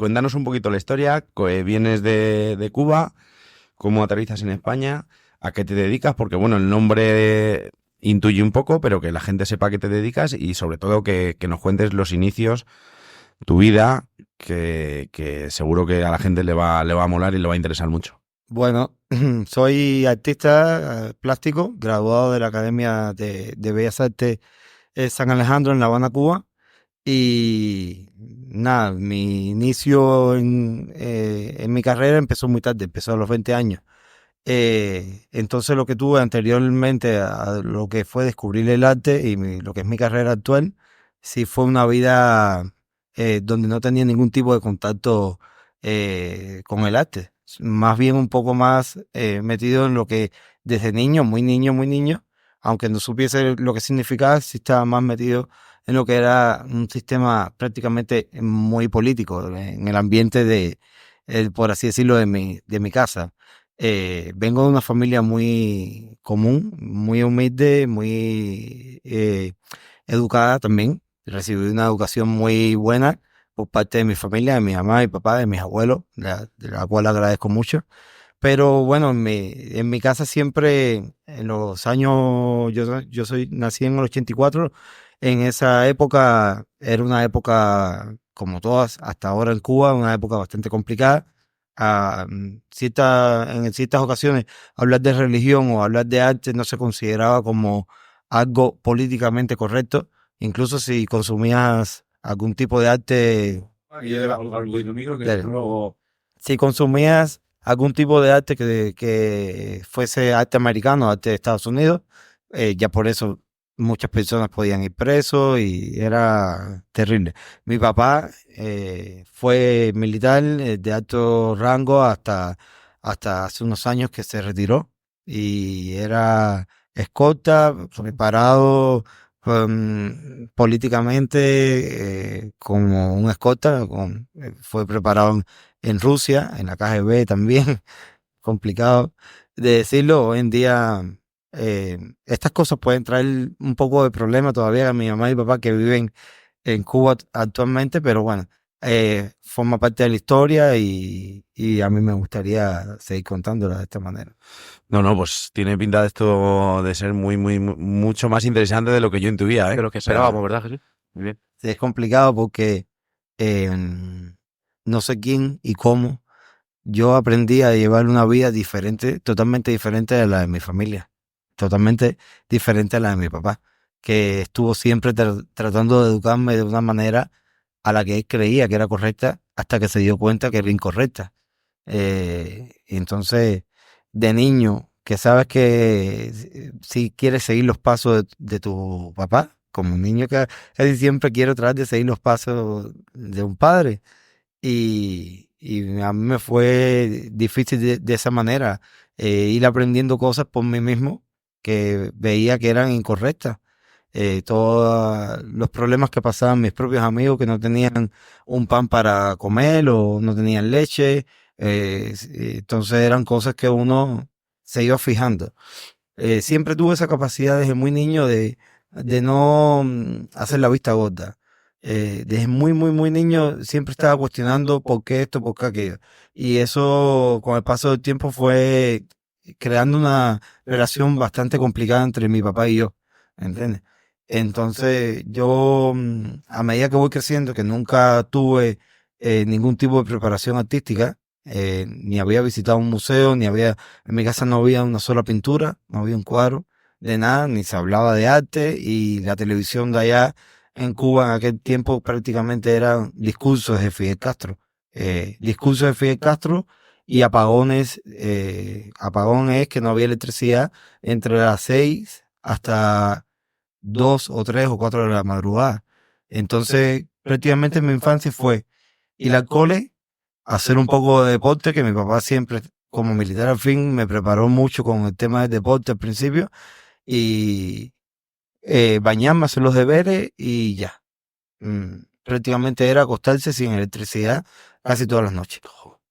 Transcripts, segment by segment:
cuéntanos un poquito la historia. Vienes de Cuba, cómo aterrizas en España, a qué te dedicas, porque bueno, el nombre intuye un poco, pero que la gente sepa a qué te dedicas y sobre todo que nos cuentes los inicios, tu vida, que seguro que a la gente le va a molar y le va a interesar mucho. Bueno, soy artista plástico, graduado de la Academia de Bellas Artes San Alejandro en La Habana, Cuba. Y nada, mi inicio en mi carrera empezó muy tarde, empezó a los 20 años. Entonces lo que tuve anteriormente a lo que fue descubrir el arte y lo que es mi carrera actual, sí fue una vida donde no tenía ningún tipo de contacto con el arte. Más bien un poco más metido en lo que desde niño, muy niño, aunque no supiese lo que significaba, sí estaba más metido en lo que era un sistema prácticamente muy político, en el ambiente por así decirlo, de mi casa. Vengo de una familia muy común, muy humilde, muy educada también. Recibí una educación muy buena por parte de mi familia, de mi mamá y papá, de mis abuelos, de la cual agradezco mucho. Pero bueno, en mi casa siempre, en los años, nací en el 84, en esa época, era una época, como todas, hasta ahora en Cuba, una época bastante complicada. En ciertas ocasiones, hablar de religión o hablar de arte no se consideraba como algo políticamente correcto, incluso si consumías algún tipo de arte. Dale. Si consumías algún tipo de arte que fuese arte americano, arte de Estados Unidos, ya por eso muchas personas podían ir presos y era terrible. Mi papá fue militar de alto rango hasta hace unos años que se retiró y era escolta, preparado políticamente como un escolta, fue preparado en Rusia, en la KGB también, complicado de decirlo. Hoy en día estas cosas pueden traer un poco de problema todavía a mi mamá y papá que viven en Cuba actualmente, pero bueno, forma parte de la historia y a mí me gustaría seguir contándola de esta manera. No, no, pues tiene pinta de esto de ser mucho más interesante de lo que yo intuía, ¿eh? De lo que O sea, esperábamos, ¿verdad, Jesús? Muy bien. Sí, es complicado porque eh, no sé quién y cómo yo aprendí a llevar una vida diferente, totalmente diferente a la de mi familia, totalmente diferente a la de mi papá, que estuvo siempre tratando de educarme de una manera a la que él creía que era correcta hasta que se dio cuenta que era incorrecta. Entonces, de niño, que sabes que si quieres seguir los pasos de tu papá, como un niño que casi siempre quiere tratar de seguir los pasos de un padre. Y a mí me fue difícil de esa manera, ir aprendiendo cosas por mí mismo que veía que eran incorrectas. Todos los problemas que pasaban mis propios amigos que no tenían un pan para comer o no tenían leche, entonces eran cosas que uno se iba fijando. Siempre tuve esa capacidad desde muy niño de no hacer la vista gorda. Desde muy, muy, muy niño siempre estaba cuestionando por qué esto, por qué aquello. Y eso con el paso del tiempo fue creando una relación bastante complicada entre mi papá y yo. ¿Entiendes? Entonces yo, a medida que voy creciendo, que nunca tuve ningún tipo de preparación artística, ni había visitado un museo, en mi casa no había una sola pintura, no había un cuadro de nada, ni se hablaba de arte y la televisión de allá en Cuba en aquel tiempo prácticamente eran discursos de Fidel Castro. Discursos de Fidel Castro y apagones. Apagones que no había electricidad entre las 6 hasta 2 o 3 o 4 de la madrugada. Entonces prácticamente mi infancia fue ir al cole, hacer un poco de deporte, que mi papá siempre, como militar al fin, me preparó mucho con el tema del deporte al principio, y bañarme, hacer los deberes y ya. Prácticamente era acostarse sin electricidad casi todas las noches.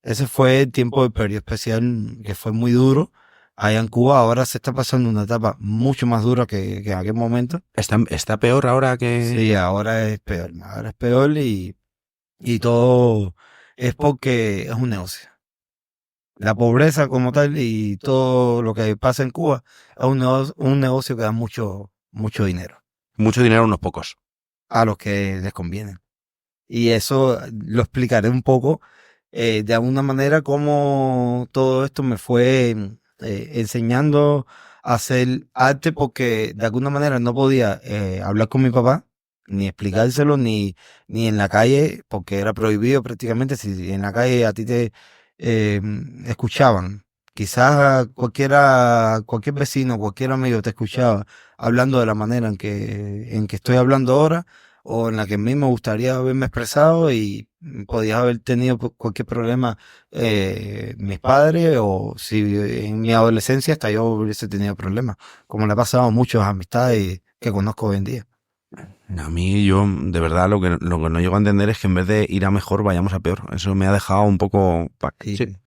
Ese fue el tiempo del periodo especial que fue muy duro. Allá en Cuba ahora se está pasando una etapa mucho más dura que en aquel momento. está peor ahora que... Sí, ahora es peor y todo es porque es un negocio. La pobreza como tal y todo lo que pasa en Cuba es un negocio que da mucho, mucho dinero Mucho dinero a unos pocos. a los que les conviene. Y eso lo explicaré un poco de alguna manera cómo todo esto me fue enseñando a hacer arte porque de alguna manera no podía hablar con mi papá, ni explicárselo, ni en la calle, porque era prohibido prácticamente. Si en la calle a ti te eh, escuchaban, quizás cualquier vecino, cualquier amigo te escuchaba hablando de la manera en que estoy hablando ahora o en la que a mí me gustaría haberme expresado y podía haber tenido cualquier problema mis padres o si en mi adolescencia hasta yo hubiese tenido problemas, como le ha pasado a muchas amistades que conozco hoy en día. A mí, yo, de verdad, lo que no llego a entender es que en vez de ir a mejor, vayamos a peor. Eso me ha dejado un poco... Y Sí,